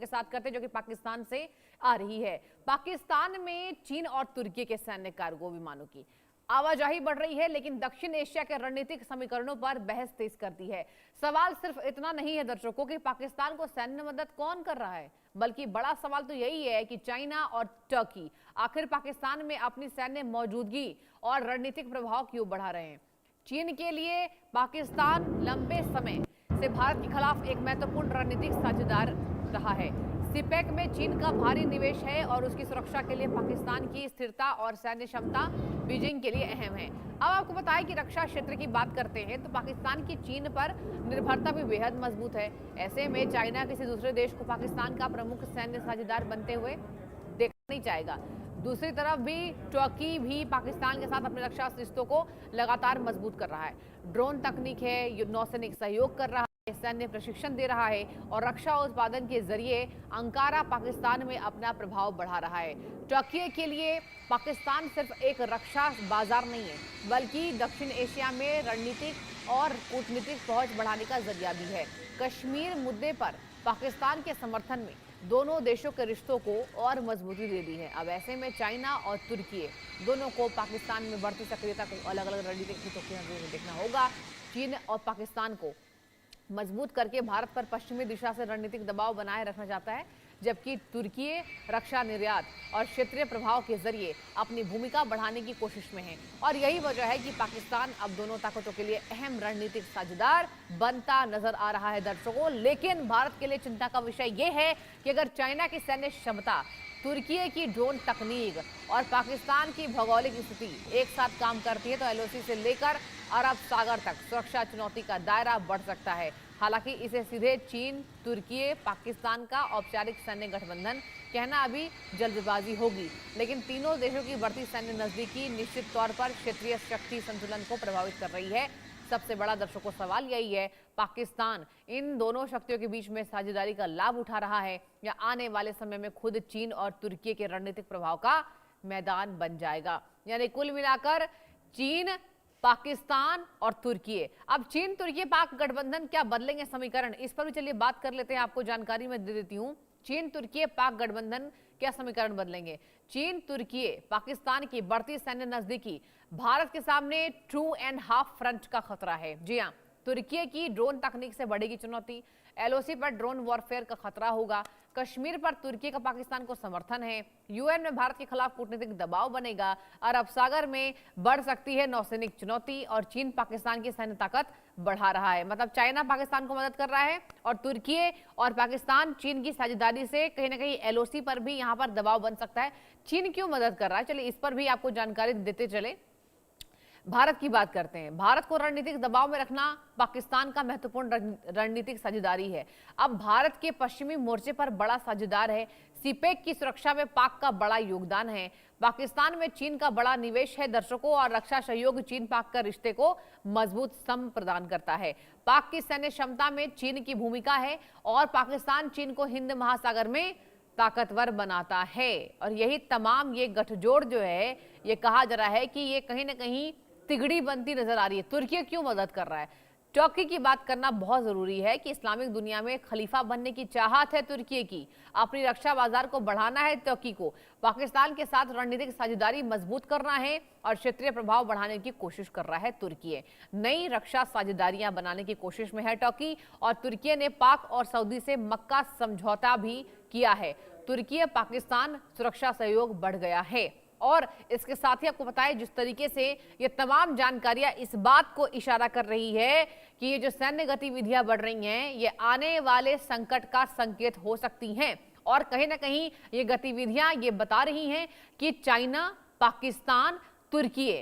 के साथ करते जो कि पाकिस्तान से आ रही है। पाकिस्तान में चीन और तुर्की के सैन्य कार्गो विमानों की आवाजाही बढ़ रही है, लेकिन दक्षिण एशिया के रणनीतिक समीकरणों पर बहस तेज करती है। सवाल सिर्फ इतना नहीं है दर्शकों कि पाकिस्तान को सैन्य मदद कौन कर रहा है, बल्कि बड़ा सवाल तो यही है कि चाइना और टर्की आखिर पाकिस्तान में अपनी सैन्य मौजूदगी और रणनीतिक प्रभाव क्यों बढ़ा रहे हैं। चीन के लिए पाकिस्तान लंबे समय से भारत के खिलाफ एक महत्वपूर्ण रणनीतिक साझेदार रहा है। सिपेक में चीन का भारी निवेश है और उसकी सुरक्षा के लिए पाकिस्तान की स्थिरता और सैन्य क्षमता बीजिंग के लिए अहम है। अब आपको बताएं कि रक्षा क्षेत्र की बात करते हैं तो पाकिस्तान की चीन पर निर्भरता भी बेहद मजबूत है। ऐसे में चाइना किसी दूसरे देश को पाकिस्तान का प्रमुख सैन्य साझेदार बनते हुए देखना नहीं चाहेगा। दूसरी तरफ भी टर्की भी पाकिस्तान के साथ अपने रक्षा रिश्तों को लगातार मजबूत कर रहा है। ड्रोन तकनीक है, नौसैनिक सहयोग कर रहा है, सैन्य प्रशिक्षण दे रहा है और रक्षा उत्पादन के जरिए अंकारा पाकिस्तान में अपना प्रभाव बढ़ा रहा है। टर्की के लिए पाकिस्तान सिर्फ एक रक्षा बाजार नहीं है, बल्कि दक्षिण एशिया में रणनीतिक और कूटनीतिक पहुंच बढ़ाने का जरिया भी है। कश्मीर मुद्दे पर पाकिस्तान के समर्थन में दोनों देशों के रिश्तों को और मजबूती दे दी है। अब ऐसे में चाइना और तुर्की दोनों को पाकिस्तान में बढ़ती सक्रियता को अलग अलग रणनीतिक हितों के नजर में देखना होगा। चीन और पाकिस्तान को मजबूत करके भारत पर पश्चिमी दिशा से रणनीतिक दबाव बनाए रखना चाहता है, जबकि तुर्की रक्षा निर्यात और क्षेत्रीय प्रभाव के जरिए अपनी भूमिका बढ़ाने की कोशिश में है। और यही वजह है कि पाकिस्तान अब दोनों ताकतों के लिए अहम रणनीतिक साझेदार बनता नजर आ रहा है दर्शकों। लेकिन भारत के लिए चिंता का विषय यह है कि अगर चाइना की सैन्य क्षमता, तुर्की की ड्रोन तकनीक और पाकिस्तान की भौगोलिक स्थिति एक साथ काम करती है तो एलओसी से लेकर अरब सागर तक सुरक्षा चुनौती का दायरा बढ़ सकता है। हालांकि इसे सीधे चीन, तुर्की, पाकिस्तान का औपचारिक सैन्य गठबंधन कहना अभी जल्दबाजी होगी, लेकिन तीनों देशों की बढ़ती सैन्य नजदीकी निश्चित तौर पर क्षेत्रीय शक्ति संतुलन को प्रभावित कर रही है। सबसे बड़ा दर्शकों सवाल यही है, पाकिस्तान इन दोनों शक्तियों के बीच में साझेदारी का लाभ उठा रहा है या आने वाले समय में खुद चीन और तुर्की के रणनीतिक प्रभाव का मैदान बन जाएगा। यानी कुल मिलाकर चीन, पाकिस्तान और तुर्की। अब चीन तुर्की पाक गठबंधन क्या बदलेंगे समीकरण, इस पर भी चलिए बात कर लेते हैं। आपको जानकारी मैं दे देती हूं, चीन तुर्की पाक गठबंधन क्या समीकरण बदलेंगे। चीन तुर्की पाकिस्तान की बढ़ती सैन्य नजदीकी भारत के सामने 2.5 फ्रंट का खतरा है। जी हां, तुर्की की ड्रोन तकनीक से बढ़ेगी चुनौती, एलओसी पर ड्रोन वॉरफेयर का खतरा होगा, कश्मीर पर तुर्की का पाकिस्तान को समर्थन है, यूएन में भारत के खिलाफ कूटनीतिक दबाव बनेगा, अरब सागर में बढ़ सकती है नौसैनिक चुनौती और चीन पाकिस्तान की सैन्य ताकत बढ़ा रहा है। मतलब चाइना पाकिस्तान को मदद कर रहा है और तुर्की और पाकिस्तान चीन की साझेदारी से कहीं ना कहीं एलओसी पर भी यहां पर दबाव बन सकता है। चीन क्यों मदद कर रहा है, चलिए इस पर भी आपको जानकारी देते चले। भारत की बात करते हैं। भारत को रणनीतिक दबाव में रखना पाकिस्तान का महत्वपूर्ण रणनीतिक साझेदारी है। अब भारत के पश्चिमी मोर्चे पर बड़ा साझेदार है। सीपेक की सुरक्षा में पाक का बड़ा योगदान है। पाकिस्तान में चीन का बड़ा निवेश है दर्शकों और रक्षा सहयोग चीन पाक का रिश्ते को मजबूत स्तंभ प्रदान करता है। पाक की सैन्य क्षमता में चीन की भूमिका है और पाकिस्तान चीन को हिंद महासागर में ताकतवर बनाता है। और यही तमाम ये गठजोड़ जो है, ये कहा जा रहा है कि ये कहीं ना कहीं तिगड़ी बनती नजर आ रही है। तुर्की क्यों मदद कर रहा है, टर्की की बात करना बहुत जरूरी है कि इस्लामिक दुनिया में खलीफा बनने की चाहत है तुर्की की, अपनी रक्षा बाजार को बढ़ाना है टर्की को, पाकिस्तान के साथ रणनीतिक साझेदारी मजबूत करना है और क्षेत्रीय प्रभाव बढ़ाने की कोशिश कर रहा है तुर्की। नई रक्षा साझेदारियां बनाने की कोशिश में है टर्की और तुर्की ने पाक और सऊदी से मक्का समझौता भी किया है। तुर्की पाकिस्तान सुरक्षा सहयोग बढ़ गया है और इसके साथ ही आपको बताएं जिस तरीके से ये तमाम जानकारियां इस बात को इशारा कर रही है कि ये जो सैन्य गतिविधियां बढ़ रही हैं ये आने वाले संकट का संकेत हो सकती हैं और कहीं ना कहीं ये गतिविधियां ये बता रही हैं कि चाइना, पाकिस्तान, तुर्की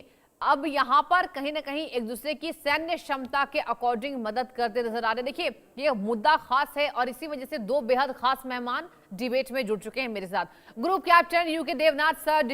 अब यहां पर कहीं ना कहीं एक दूसरे की सैन्य क्षमता के अकॉर्डिंग मदद करते नजर आ रहे हैं। देखिए ये मुद्दा खास है और इसी वजह से दो बेहद खास मेहमान डिबेट में जुड़ चुके हैं मेरे साथ। Group captain UK Devnath sir,